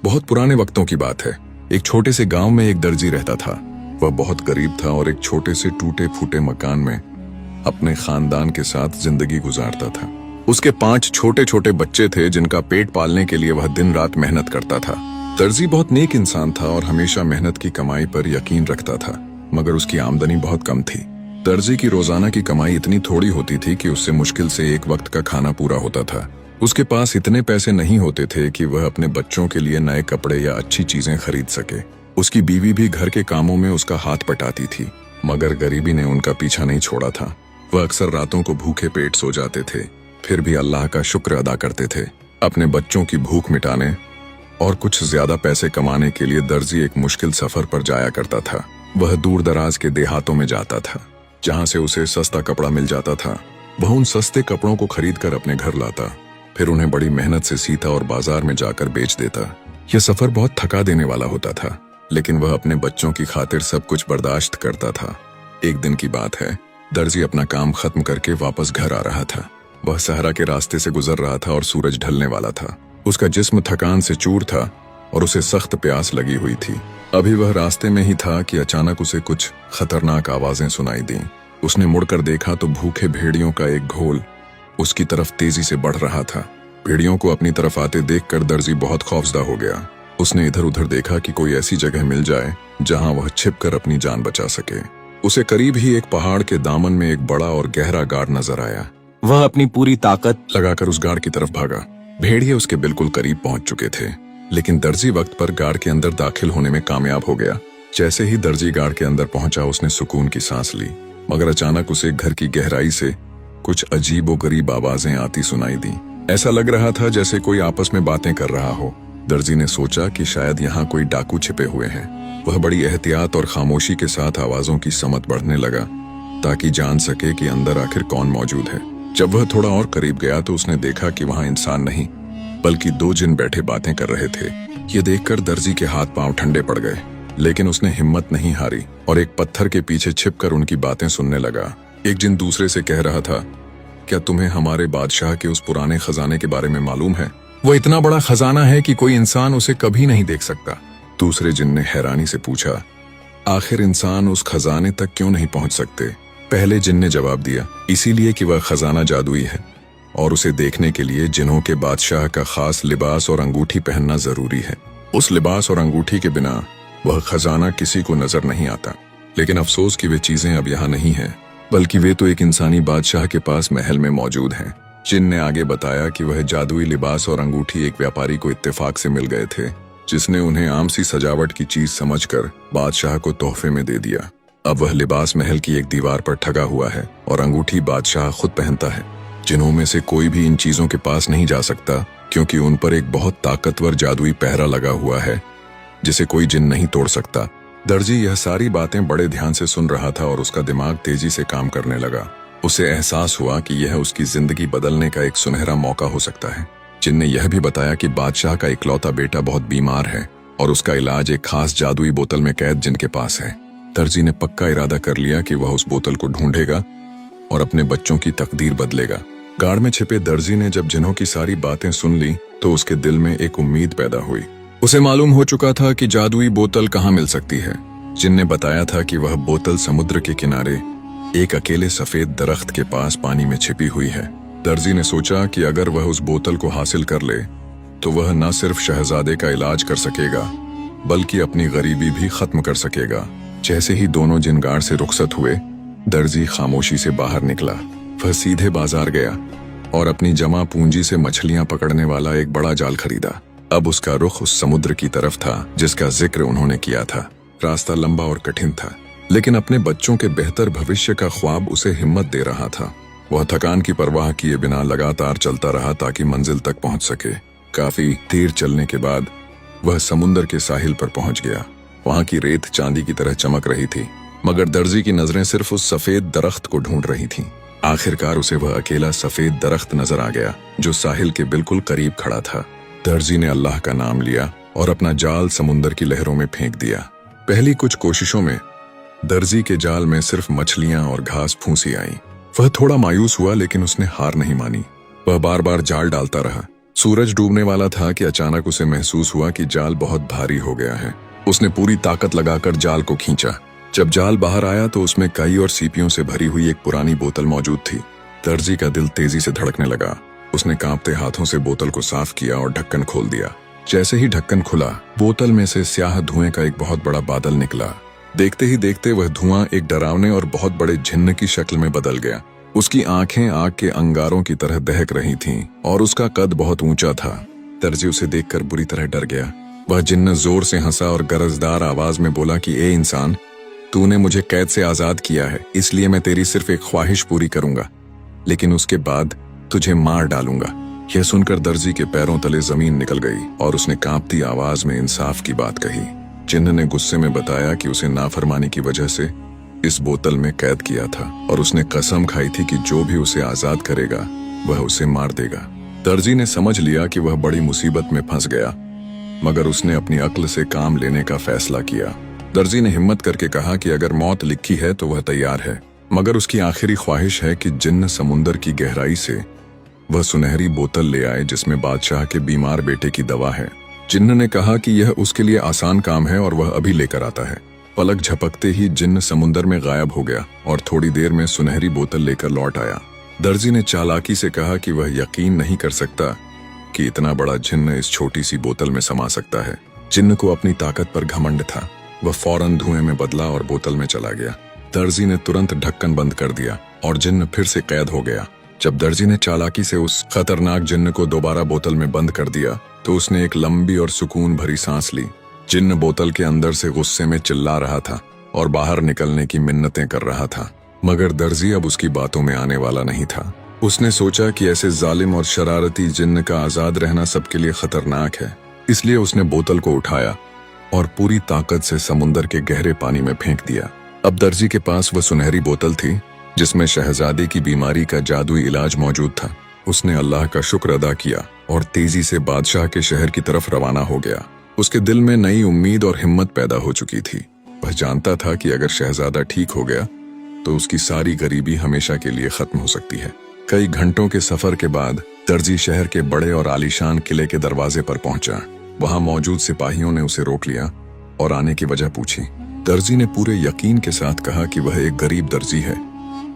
बहुत पुराने वक्तों की बात है। एक छोटे से गांव में एक दर्जी रहता था। वह बहुत गरीब था और एक छोटे से टूटे फूटे मकान में अपने खानदान के साथ जिंदगी गुजारता था। उसके 5 छोटे छोटे बच्चे थे जिनका पेट पालने के लिए वह दिन रात मेहनत करता था। दर्जी बहुत नेक इंसान था और हमेशा मेहनत की कमाई पर यकीन रखता था, मगर उसकी आमदनी बहुत कम थी। दर्जी की रोजाना की कमाई इतनी थोड़ी होती थी कि उससे मुश्किल से एक वक्त का खाना पूरा होता था। उसके पास इतने पैसे नहीं होते थे कि वह अपने बच्चों के लिए नए कपड़े या अच्छी चीजें खरीद सके। उसकी बीवी भी घर के कामों में उसका हाथ बटाती थी, मगर गरीबी ने उनका पीछा नहीं छोड़ा था। वह अक्सर रातों को भूखे पेट सो जाते थे, फिर भी अल्लाह का शुक्र अदा करते थे। अपने बच्चों की भूख मिटाने और कुछ ज्यादा पैसे कमाने के लिए दर्जी एक मुश्किल सफर पर जाया करता था। वह दूर दराज के देहातों में जाता था, जहां से उसे सस्ता कपड़ा मिल जाता था। वह उन सस्ते कपड़ों को खरीद कर अपने घर लाता, फिर उन्हें बड़ी मेहनत से सीता और बाजार में जाकर बेच देता। यह सफर बहुत थका देने वाला होता था, लेकिन वह अपने बच्चों की खातिर सब कुछ बर्दाश्त करता था। एक दिन की बात है, दर्जी अपना काम खत्म करके वापस घर आ रहा था। वह सहरा के रास्ते से गुजर रहा था और सूरज ढलने वाला था। उसका जिस्म थकान से चूर था और उसे सख्त प्यास लगी हुई थी। अभी वह रास्ते में ही था कि अचानक उसे कुछ खतरनाक आवाजें सुनाई दी। उसने मुड़कर देखा तो भूखे भेड़ियों का एक घोल उसकी तरफ तेजी से बढ़ रहा था। भेड़ियों को अपनी तरफ आते देखकर दर्जी बहुत खौफजदा हो गया। उसने इधर उधर देखा कि कोई ऐसी जगह मिल जाए जहां वह छिपकर अपनी जान बचा सके। उसे करीब ही एक पहाड़ के दामन में एक बड़ा और गहरा गाड़ नजर आया। वह अपनी पूरी ताकत लगाकर उस गाड़ की तरफ भागा। भेड़िए उसके बिल्कुल करीब पहुंच चुके थे, लेकिन दर्जी वक्त पर गाड़ के अंदर दाखिल होने में कामयाब हो गया। जैसे ही दर्जी गाड़ के अंदर पहुंचा, उसने सुकून की सांस ली, मगर अचानक उसे घर की गहराई से कुछ अजीब और गरीब आवाजें आती सुनाई दी। ऐसा लग रहा था जैसे कोई आपस में बातें कर रहा हो। दर्जी ने सोचा कि शायद यहाँ कोई डाकू छिपे हुए हैं। वह बड़ी एहतियात और खामोशी के साथ आवाजों की समत बढ़ने लगा, ताकि जान सके कि अंदर आखिर कौन मौजूद है। जब वह थोड़ा और करीब गया तो उसने देखा कि वहां इंसान नहीं, बल्कि 2 जिन बैठे बातें कर रहे थे। ये देखकर दर्जी के हाथ पांव ठंडे पड़ गए, लेकिन उसने हिम्मत नहीं हारी और एक पत्थर के पीछे छिपकर उनकी बातें सुनने लगा। एक जिन दूसरे से कह रहा था, क्या तुम्हें हमारे बादशाह के उस पुराने खजाने के बारे में मालूम है? वो इतना बड़ा खजाना है कि कोई इंसान उसे कभी नहीं देख सकता। दूसरे जिन ने हैरानी से पूछा, आखिर इंसान उस खजाने तक क्यों नहीं पहुंच सकते? पहले जिन ने जवाब दिया, इसीलिए कि वह खजाना जादुई है और उसे देखने के लिए जिन्हों के बादशाह का खास लिबास और अंगूठी पहनना जरूरी है। उस लिबास और अंगूठी के बिना वह खजाना किसी को नजर नहीं आता। लेकिन अफसोस कि वे चीजें अब यहाँ नहीं हैं, बल्कि वे तो एक इंसानी बादशाह के पास महल में मौजूद हैं। जिन ने आगे बताया कि वह जादुई लिबास और अंगूठी एक व्यापारी को इत्तेफाक से मिल गए थे, जिसने उन्हें आम सी सजावट की चीज समझकर बादशाह को तोहफे में दे दिया। अब वह लिबास महल की एक दीवार पर ठगा हुआ है और अंगूठी बादशाह खुद पहनता है। जिन्हों में से कोई भी इन चीजों के पास नहीं जा सकता, क्योंकि उन पर एक बहुत ताकतवर जादुई पहरा लगा हुआ है जिसे कोई जिन नहीं तोड़ सकता। दर्जी यह सारी बातें बड़े ध्यान से सुन रहा था और उसका दिमाग तेजी से काम करने लगा। उसे एहसास हुआ कि यह उसकी जिंदगी बदलने का एक सुनहरा मौका हो सकता है। जिन ने यह भी बताया कि बादशाह का इकलौता बेटा बहुत बीमार है और उसका इलाज एक खास जादुई बोतल में कैद जिनके पास है। दर्जी ने पक्का इरादा कर लिया कि वह उस बोतल को ढूंढेगा और अपने बच्चों की तकदीर बदलेगा। गाड़ में छिपे दर्जी ने जब जिन्हों की सारी बातें सुन ली तो उसके दिल में एक उम्मीद पैदा हुई। उसे मालूम हो चुका था कि जादुई बोतल कहाँ मिल सकती है। जिन ने बताया था कि वह बोतल समुद्र के किनारे एक अकेले सफेद दरख्त के पास पानी में छिपी हुई है। दर्जी ने सोचा कि अगर वह उस बोतल को हासिल कर ले तो वह न सिर्फ शहजादे का इलाज कर सकेगा, बल्कि अपनी गरीबी भी खत्म कर सकेगा। जैसे ही दोनों जिन गाड़ से रुखसत हुए, दर्जी खामोशी से बाहर निकला। वह सीधे बाजार गया और अपनी जमा पूंजी से मछलियां पकड़ने वाला एक बड़ा जाल खरीदा। अब उसका रुख उस समुद्र की तरफ था जिसका जिक्र उन्होंने किया था। रास्ता लंबा और कठिन था, लेकिन अपने बच्चों के बेहतर भविष्य का ख्वाब उसे हिम्मत दे रहा था। वह थकान की परवाह किए बिना लगातार चलता रहा ताकि मंजिल तक पहुंच सके। काफी देर चलने के बाद वह समुद्र के साहिल पर पहुंच गया। वहां की रेत चांदी की तरह चमक रही थी, मगर दर्जी की नजरें सिर्फ उस सफेद दरख्त को ढूंढ रही थीं। आखिरकार उसे वह अकेला सफेद दरख्त नजर आ गया जो साहिल के बिल्कुल करीब खड़ा था। दर्जी ने अल्लाह का नाम लिया और अपना जाल समुद्र की लहरों में फेंक दिया। पहली कुछ कोशिशों में दर्जी के जाल में सिर्फ मछलियां और घास फूंसी आई। वह थोड़ा मायूस हुआ, लेकिन उसने हार नहीं मानी। वह बार बार जाल डालता रहा, सूरज डूबने वाला था कि अचानक उसे महसूस हुआ कि जाल बहुत भारी हो गया है। उसने पूरी ताकत लगाकर जाल को खींचा। जब जाल बाहर आया तो उसमें कई और सीपियों से भरी हुई एक पुरानी बोतल मौजूद थी। दर्जी का दिल तेजी से धड़कने लगा। उसने कांपते हाथों से बोतल को साफ किया और ढक्कन खोल दिया। जैसे ही ढक्कन खुला, बोतल में से स्याह धुएं का एक बहुत बड़ा बादल निकला। देखते ही देखते वह धुआं एक डरावने और बहुत बड़े जिन्न की शक्ल में बदल गया। उसकी आंखें आग के अंगारों की तरह दहक रही थीं और उसका कद बहुत ऊंचा था। दर्जी उसे देखकर बुरी तरह डर गया। वह जिन्न जोर से हंसा और गरजदार आवाज में बोला कि ए इंसान, तूने मुझे कैद से आजाद किया है, इसलिए मैं तेरी सिर्फ एक ख्वाहिश पूरी करूंगा, लेकिन उसके बाद तुझे मार डालूंगा। यह सुनकर दर्जी के पैरों तले जमीन निकल गई और उसने कांपती आवाज में इंसाफ की बात कही। जिन्न ने गुस्से में बताया कि उसे नाफरमानी की वजह से इस बोतल में कैद किया था और उसने कसम खाई थी कि जो भी उसे आजाद करेगा वह उसे मार देगा। दर्जी ने समझ लिया कि वह बड़ी मुसीबत में फंस गया, मगर उसने अपनी अक्ल से काम लेने का फैसला किया। दर्जी ने हिम्मत करके कहा कि अगर मौत लिखी है तो वह तैयार है, मगर उसकी आखिरी ख्वाहिश है कि जिन्न समुंदर की गहराई से वह सुनहरी बोतल ले आए जिसमें बादशाह के बीमार बेटे की दवा है। जिन्न ने कहा कि यह उसके लिए आसान काम है और वह अभी लेकर आता है। पलक झपकते ही जिन्न समुंदर में गायब हो गया और थोड़ी देर में सुनहरी बोतल लेकर लौट आया। दर्जी ने चालाकी से कहा कि वह यकीन नहीं कर सकता कि इतना बड़ा जिन्न इस छोटी सी बोतल में समा सकता है। जिन्न को अपनी ताकत पर घमंड था। वह फौरन धुएं में बदला और बोतल में चला गया। दर्जी ने तुरंत ढक्कन बंद कर दिया और जिन्न फिर से कैद हो गया। जब दर्जी ने चालाकी से उस खतरनाक जिन्न को दोबारा बोतल में बंद कर दिया तो उसने एक लंबी और सुकून भरी सांस ली। जिन्न बोतल के अंदर से गुस्से में चिल्ला रहा था और बाहर निकलने की मिन्नतें कर रहा था, मगर दर्जी अब उसकी बातों में आने वाला नहीं था। उसने सोचा कि ऐसे जालिम और शरारती जिन्न का आजाद रहना सबके लिए खतरनाक है, इसलिए उसने बोतल को उठाया और पूरी ताकत से समुंदर के गहरे पानी में फेंक दिया। अब दर्जी के पास वह सुनहरी बोतल थी जिसमें शहजादे की बीमारी का जादुई इलाज मौजूद था। उसने अल्लाह का शुक्र अदा किया और तेजी से बादशाह के शहर की तरफ रवाना हो गया। उसके दिल में नई उम्मीद और हिम्मत पैदा हो चुकी थी। वह जानता था कि अगर शहजादा ठीक हो गया तो उसकी सारी गरीबी हमेशा के लिए खत्म हो सकती है। कई घंटों के सफर के बाद दर्जी शहर के बड़े और आलीशान किले के दरवाजे पर पहुंचा। वहां मौजूद सिपाहियों ने उसे रोक लिया और आने की वजह पूछी। दर्जी ने पूरे यकीन के साथ कहा कि वह एक गरीब दर्जी है,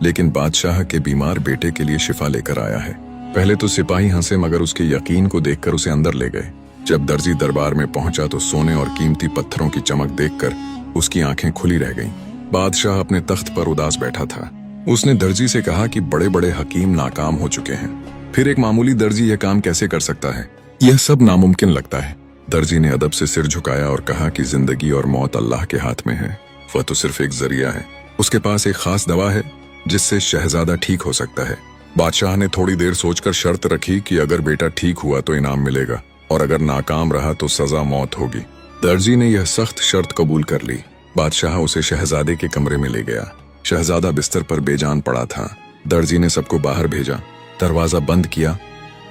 लेकिन बादशाह के बीमार बेटे के लिए शिफा लेकर आया है। पहले तो सिपाही हंसे, मगर उसके यकीन को देखकर उसे अंदर ले गए। जब दर्जी दरबार में पहुंचा तो सोने और कीमती पत्थरों की चमक देखकर उसकी आंखें खुली रह गईं। बादशाह अपने तख्त पर उदास बैठा था। उसने दर्जी से कहा कि बड़े बड़े हकीम नाकाम हो चुके हैं, फिर एक मामूली दर्जी यह काम कैसे कर सकता है? यह सब नामुमकिन लगता है। दर्जी ने अदब से सिर झुकाया और कहा कि जिंदगी और मौत अल्लाह के हाथ में है, वह तो सिर्फ एक जरिया है। उसके पास एक खास दवा है जिससे शहजादा ठीक हो सकता है। बादशाह ने थोड़ी देर सोचकर शर्त रखी कि अगर बेटा ठीक हुआ तो इनाम मिलेगा और अगर नाकाम रहा तो सजा मौत होगी। दर्जी ने यह सख्त शर्त कबूल कर ली। बादशाह उसे शहजादे के कमरे में ले गया। शहजादा बिस्तर पर बेजान पड़ा था। दर्जी ने सबको बाहर भेजा, दरवाजा बंद किया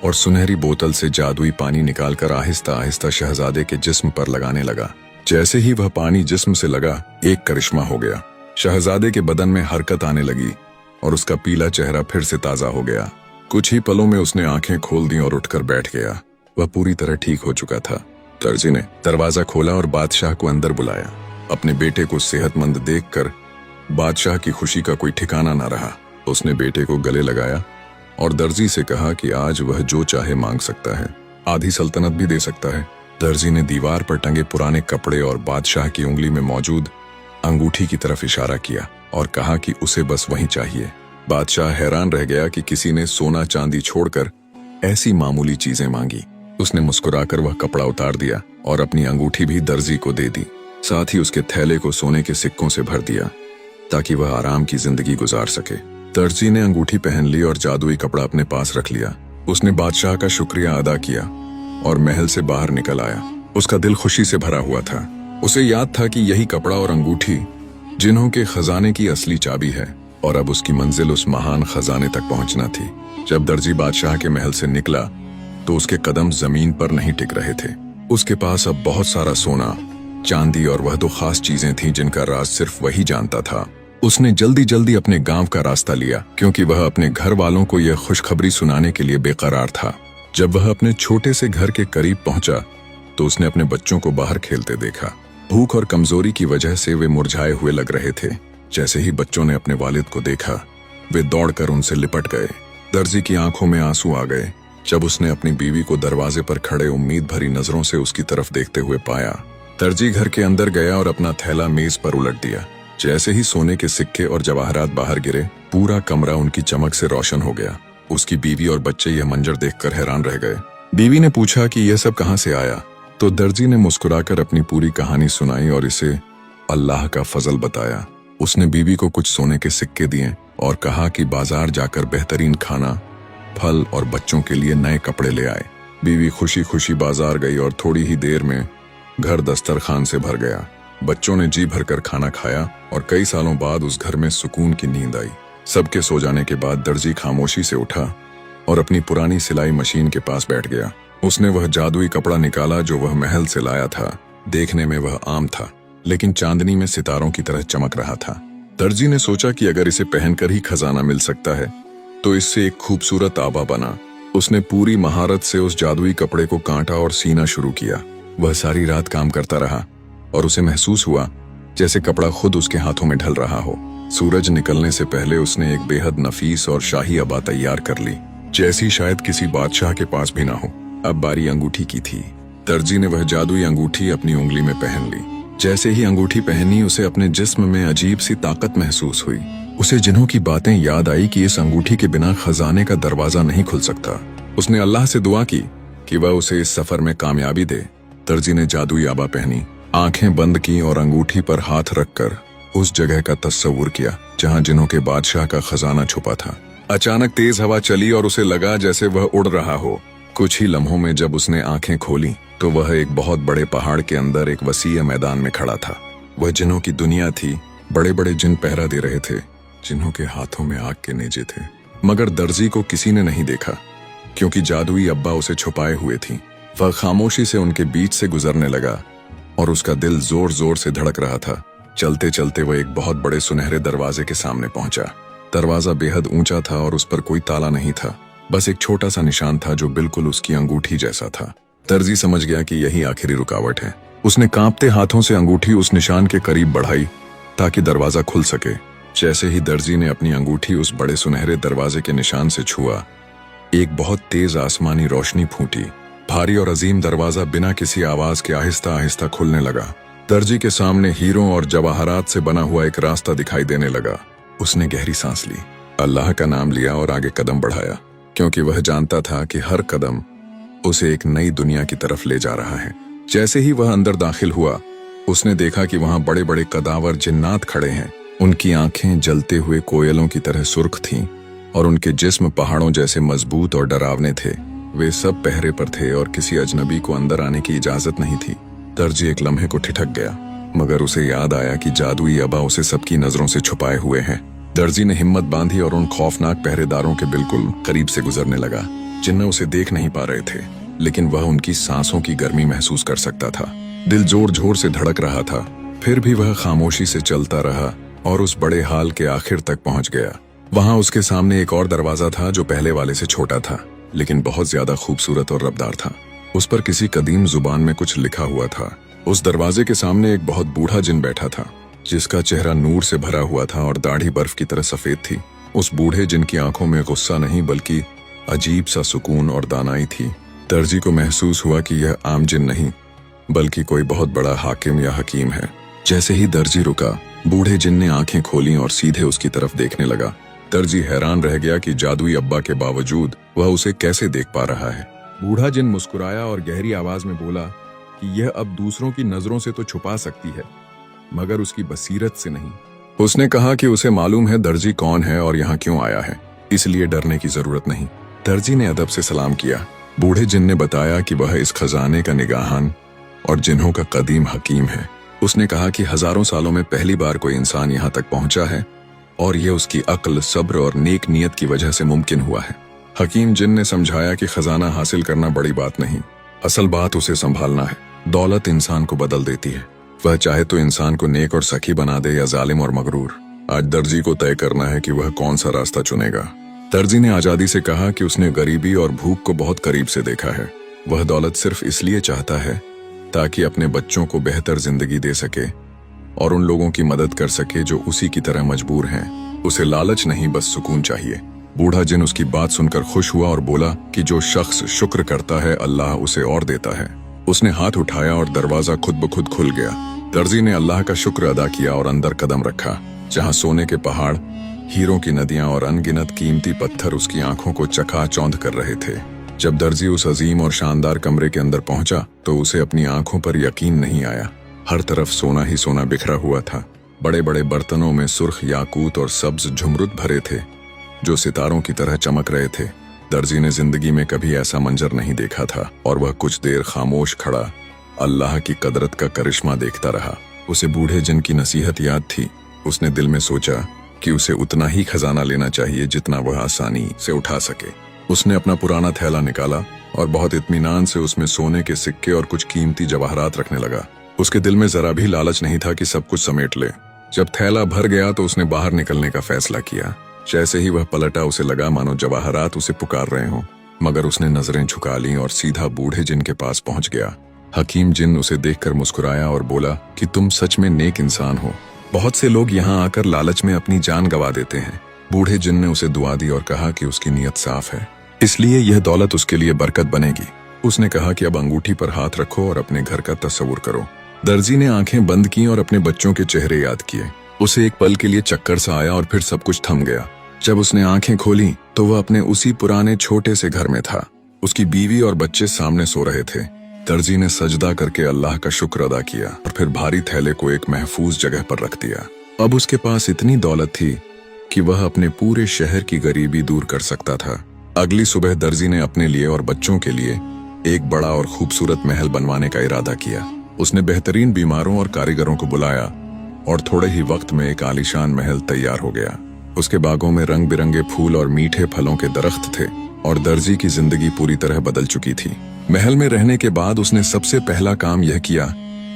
और सुनहरी बोतल से जादुई पानी निकालकर आहिस्ता आहिस्ता शहजादे के जिस्म पर लगाने लगा। जैसे ही वह पानी जिस्म से लगा, एक करिश्मा हो गया। शहजादे के बदन में हरकत आने लगी और उसका पीला चेहरा फिर से ताजा हो गया। कुछ ही पलों में उसने आंखें खोल दी और उठकर बैठ गया। वह पूरी तरह ठीक हो चुका था। दर्जी ने दरवाजा खोला और बादशाह को अंदर बुलाया। अपने बेटे को सेहतमंद देखकर बादशाह की खुशी का कोई ठिकाना न रहा। उसने बेटे को गले लगाया और दर्जी से कहा कि आज वह जो चाहे मांग सकता है, आधी सल्तनत भी दे सकता है। दर्जी ने दीवार पर टंगे पुराने कपड़े और बादशाह की उंगली में मौजूद अंगूठी की तरफ इशारा किया और कहा कि उसे बस वही चाहिए। बादशाह हैरान रह गया कि किसी ने सोना चांदी छोड़कर ऐसी मामूली चीजें मांगी। उसने मुस्कुराकर वह कपड़ा उतार दिया और अपनी अंगूठी भी दर्जी को दे दी। साथ ही उसके थैले को सोने के सिक्कों से भर दिया ताकि वह आराम की जिंदगी गुजार सके। दर्जी ने अंगूठी पहन ली और जादुई कपड़ा अपने पास रख लिया। उसने बादशाह का शुक्रिया अदा किया और महल से बाहर निकल आया। उसका दिल खुशी से भरा हुआ था। उसे याद था कि यही कपड़ा और अंगूठी जिन्हों के खजाने की असली चाबी है और अब उसकी मंजिल उस महान खजाने तक पहुंचना थी। जब दर्जी बादशाह के महल से निकला तो उसके कदम जमीन पर नहीं टिक रहे थे। उसके पास अब बहुत सारा सोना, चांदी और वह दो खास चीजें थीं जिनका राज सिर्फ वही जानता था। उसने जल्दी जल्दी अपने गांव का रास्ता लिया क्योंकि वह अपने घर वालों को यह खुशखबरी सुनाने के लिए बेकरार था। जब वह अपने छोटे से घर के करीब पहुंचा तो उसने अपने बच्चों को बाहर खेलते देखा। भूख और कमजोरी की वजह से वे मुरझाए हुए लग रहे थे। जैसे ही बच्चों ने अपने वालिद को देखा, वे दौड़कर उनसे लिपट गए। दर्जी की आंखों में आंसू आ गए जब उसने अपनी बीवी को दरवाजे पर खड़े उम्मीद भरी नजरों से उसकी तरफ देखते हुए पाया। दर्जी घर के अंदर गया और अपना थैला मेज पर उलट दिया। जैसे ही सोने के सिक्के और जवाहरात बाहर गिरे, पूरा कमरा उनकी चमक से रोशन हो गया। उसकी बीवी और बच्चे यह मंजर देखकर हैरान रह गए। बीवी ने पूछा कि यह सब कहां से आया, तो दर्जी ने मुस्कुराकर अपनी पूरी कहानी सुनाई और इसे अल्लाह का फजल बताया। उसने बीवी को कुछ सोने के सिक्के दिए और कहा कि बाजार जाकर बेहतरीन खाना, फल और बच्चों के लिए नए कपड़े ले आए। बीवी खुशी खुशी बाजार गई और थोड़ी ही देर में घर दस्तरखान से भर गया। बच्चों ने जी भरकर खाना खाया और कई सालों बाद उस घर में सुकून की नींद आई। सबके सो जाने के बाद दर्जी खामोशी से उठा और अपनी पुरानी सिलाई मशीन के पास बैठ गया। उसने वह जादुई कपड़ा निकाला जो वह महल से लाया था। देखने में वह आम था, लेकिन चांदनी में सितारों की तरह चमक रहा था। दर्जी ने सोचा कि अगर इसे पहनकर ही खजाना मिल सकता है तो इससे एक खूबसूरत आबा बना। उसने पूरी महारत से उस जादुई कपड़े को काटा और सीना शुरू किया। वह सारी रात काम करता रहा और उसे महसूस हुआ जैसे कपड़ा खुद उसके हाथों में ढल रहा हो। सूरज निकलने से पहले उसने एक बेहद नफीस और शाही आबा तैयार कर ली, जैसी शायद किसी बादशाह के पास भी ना हो। अब बारी अंगूठी की थी। दर्जी ने वह जादुई अंगूठी अपनी उंगली में पहन ली। जैसे ही अंगूठी पहनी, उसे अपने जिस्म में अजीब सी ताकत महसूस हुई। उसे जिन्हों की बातें याद आई कि इस अंगूठी के बिना खजाने का दरवाजा नहीं खुल सकता। उसने अल्लाह से दुआ की कि वह उसे इस सफर में कामयाबी दे। दर्जी ने जादुई आबा पहनी, आंखें बंद की और अंगूठी पर हाथ रखकर उस जगह का तस्वुर किया जहां जिन्हों के बादशाह का खजाना छुपा था। अचानक तेज हवा चली और उसे लगा जैसे वह उड़ रहा हो। कुछ ही लम्हों में जब उसने आंखें खोली तो वह एक बहुत बड़े पहाड़ के अंदर एक वसीय मैदान में खड़ा था। वह जिन्हों की दुनिया थी। बड़े बड़े जिन पहरा दे रहे थे, जिन्हों के हाथों में आग के नेजे थे। मगर दर्जी को किसी ने नहीं देखा, क्योंकि जादुई अब्बा उसे छुपाए हुए थी। वह खामोशी से उनके बीच से गुजरने लगा और उसका दिल जोर जोर से धड़क रहा था। चलते चलते वह एक बहुत बड़े सुनहरे दरवाजे के सामने पहुंचा। दरवाजा बेहद ऊंचा था और उस पर कोई ताला नहीं था, बस एक छोटा सा निशान था जो बिल्कुल उसकी अंगूठी जैसा था। दर्जी समझ गया कि यही आखिरी रुकावट है। उसने कांपते हाथों से अंगूठी उस निशान के करीब बढ़ाई ताकि दरवाजा खुल सके। जैसे ही दर्जी ने अपनी अंगूठी उस बड़े सुनहरे दरवाजे के निशान से छुआ, एक बहुत तेज आसमानी रोशनी फूटी। भारी और अजीम दरवाजा बिना किसी आवाज के आहिस्ता आहिस्ता खुलने लगा। दर्जी के सामने हीरों और जवाहरात से बना हुआ एक रास्ता दिखाई देने लगा। उसने गहरी सांस ली, अल्लाह का नाम लिया और आगे कदम बढ़ाया, क्योंकि वह जानता था कि हर कदम उसे एक नई दुनिया की तरफ ले जा रहा है। जैसे ही वह अंदर दाखिल हुआ, उसने देखा कि वहां बड़े बड़े कदावर जिन्नात खड़े हैं। उनकी आंखें जलते हुए कोयलों की तरह सुर्ख थीं और उनके जिस्म पहाड़ों जैसे मजबूत और डरावने थे। वे सब पहरे पर थे और किसी अजनबी को अंदर आने की इजाजत नहीं थी। दर्जी एक लम्हे को ठिठक गया, मगर उसे याद आया कि जादुई अबा उसे सबकी नजरों से छुपाए हुए हैं। दर्जी ने हिम्मत बांधी और उन खौफनाक पहरेदारों के बिल्कुल करीब से गुजरने लगा, जिन्हें उसे देख नहीं पा रहे थे, लेकिन वह उनकी सांसों की गर्मी महसूस कर सकता था। दिल जोर जोर से धड़क रहा था। फिर भी वह खामोशी से चलता रहा और उस बड़े हाल के आखिर तक पहुंच गया। वहां उसके सामने एक और दरवाजा था जो पहले वाले से छोटा था, लेकिन बहुत ज्यादा खूबसूरत और रबदार था। उस पर किसी कदीम जुबान में कुछ लिखा हुआ था। उस दरवाजे के सामने एक बहुत बूढ़ा जिन बैठा था, जिसका चेहरा नूर से भरा हुआ था और दाढ़ी बर्फ की तरह सफेद थी। उस बूढ़े जिन की आंखों में गुस्सा नहीं बल्कि अजीब सा सुकून और दानाई थी। दर्जी को महसूस हुआ कि यह आम जिन नहीं, बल्कि कोई बहुत बड़ा हाकिम या हकीम है। जैसे ही दर्जी रुका, बूढ़े जिन ने आंखें खोली और सीधे उसकी तरफ देखने लगा। दर्जी हैरान रह गया कि जादुई अब्बा के बावजूद वह उसे कैसे देख पा रहा है। बूढ़ा जिन मुस्कुराया और गहरी आवाज में बोला कि यह अब दूसरों की नजरों से तो छुपा सकती है, मगर उसकी बसीरत से नहीं। उसने कहा कि उसे मालूम है दर्जी कौन है और यहाँ क्यों आया है, इसलिए डरने की जरूरत नहीं। दर्जी ने अदब से सलाम किया। बूढ़े जिन ने बताया कि वह इस खजाने का निगाहान और जिन्हों का कदीम हकीम है। उसने कहा कि हजारों सालों में पहली बार कोई इंसान यहाँ तक पहुंचा है और यह उसकी अक्ल, सब्र और नेक नियत की वजह से मुमकिन हुआ है। हकीम जिन ने समझाया कि खजाना हासिल करना बड़ी बात नहीं, असल बात उसे संभालना है। दौलत इंसान को बदल देती है, वह चाहे तो इंसान को नेक और सखी बना दे या जालिम और मगरूर। आज दर्जी को तय करना है कि वह कौन सा रास्ता चुनेगा। दर्जी ने आजादी से कहा कि उसने गरीबी और भूख को बहुत करीब से देखा है। वह दौलत सिर्फ इसलिए चाहता है ताकि अपने बच्चों को बेहतर जिंदगी दे सके और उन लोगों की मदद कर सके जो उसी की तरह मजबूर हैं। उसे लालच नहीं, बस सुकून चाहिए। बूढ़ा जिन उसकी बात सुनकर खुश हुआ और बोला कि जो शख्स शुक्र करता है अल्लाह उसे और देता है। उसने हाथ उठाया और दरवाजा खुद ब खुद खुल गया। दर्जी ने अल्लाह का शुक्र अदा किया और अंदर कदम रखा, जहां सोने के पहाड़, हीरों की नदियां और अनगिनत कीमती पत्थर उसकी आंखों को चकाचौंध कर रहे थे। जब दर्जी उस अजीम और शानदार कमरे के अंदर पहुंचा तो उसे अपनी आंखों पर यकीन नहीं आया। हर तरफ सोना ही सोना बिखरा हुआ था। बड़े बड़े बर्तनों में सुर्ख याकूत और सब्ज झुमरुद भरे थे जो सितारों की तरह चमक रहे थे। दर्जी ने जिंदगी में कभी ऐसा मंजर नहीं देखा था और वह कुछ देर खामोश खड़ा अल्लाह की कदरत का करिश्मा देखता रहा। उसे बूढ़े जिन की नसीहत याद थी। उसने दिल में सोचा कि उसे उतना ही खजाना लेना चाहिए जितना वह आसानी से उठा सके। उसने अपना पुराना थैला निकाला और बहुत इत्मीनान से उसमें सोने के सिक्के और कुछ कीमती जवाहरात रखने लगा। उसके दिल में जरा भी लालच नहीं था कि सब कुछ समेट ले। जब थैला भर गया तो उसने बाहर निकलने का फैसला किया। जैसे ही वह पलटा उसे लगा मानो जवाहरात उसे पुकार रहे हों, मगर उसने नजरें झुका लीं और सीधा बूढ़े जिन के पास पहुंच गया। हकीम जिन उसे देखकर मुस्कुराया और बोला कि तुम सच में नेक इंसान हो। बहुत से लोग यहाँ आकर लालच में अपनी जान गंवा देते हैं। बूढ़े जिन ने उसे दुआ दी और कहा कि उसकी नीयत साफ है, इसलिए यह दौलत उसके लिए बरकत बनेगी। उसने कहा कि अब अंगूठी पर हाथ रखो और अपने घर का तस्वुर करो। दर्जी ने आंखें बंद की और अपने बच्चों के चेहरे याद किए। उसे एक पल के लिए चक्कर सा आया और फिर सब कुछ थम गया। जब उसने आंखें खोली तो वह अपने उसी पुराने छोटे से घर में था। उसकी बीवी और बच्चे सामने सो रहे थे। दर्जी ने सजदा करके अल्लाह का शुक्र अदा किया और फिर भारी थैले को एक महफूज जगह पर रख दिया। अब उसके पास इतनी दौलत थी कि वह अपने पूरे शहर की गरीबी दूर कर सकता था। अगली सुबह दर्जी ने अपने लिए और बच्चों के लिए एक बड़ा और खूबसूरत महल बनवाने का इरादा किया। उसने बेहतरीन बीमारों और कारीगरों को बुलाया और थोड़े ही वक्त में एक आलीशान महल तैयार हो गया। उसके बागों में रंग बिरंगे फूल और मीठे फलों के दरख्त थे और दर्जी की जिंदगी पूरी तरह बदल चुकी थी। महल में रहने के बाद उसने सबसे पहला काम यह किया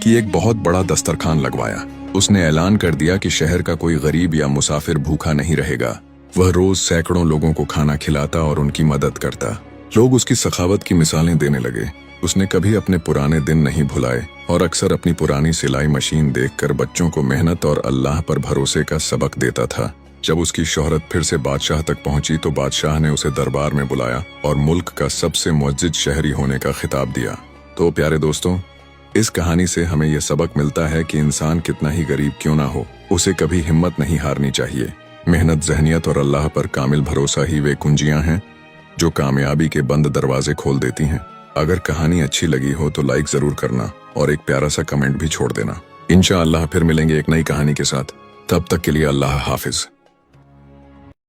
कि एक बहुत बड़ा दस्तरखान लगवाया। उसने ऐलान कर दिया कि शहर का कोई गरीब या मुसाफिर भूखा नहीं रहेगा। वह रोज सैकड़ों लोगों को खाना खिलाता और उनकी मदद करता। लोग उसकी सखावत की मिसालें देने लगे। उसने कभी अपने पुराने दिन नहीं भुलाए और अक्सर अपनी पुरानी सिलाई मशीन देखकर बच्चों को मेहनत और अल्लाह पर भरोसे का सबक देता था। जब उसकी शोहरत फिर से बादशाह तक पहुंची तो बादशाह ने उसे दरबार में बुलाया और मुल्क का सबसे मुअज्जिज शहरी होने का खिताब दिया। तो प्यारे दोस्तों, इस कहानी से हमें यह सबक मिलता है कि इंसान कितना ही गरीब क्यों ना हो, उसे कभी हिम्मत नहीं हारनी चाहिए। मेहनत, ज़हनियत और अल्लाह पर कामिल भरोसा ही वे कुंजियां हैं जो कामयाबी के बंद दरवाजे खोल देती हैं। अगर कहानी अच्छी लगी हो तो लाइक जरूर करना और एक प्यारा सा कमेंट भी छोड़ देना। इंशाअल्लाह फिर मिलेंगे एक नई कहानी के साथ। तब तक के लिए अल्लाह हाफिज।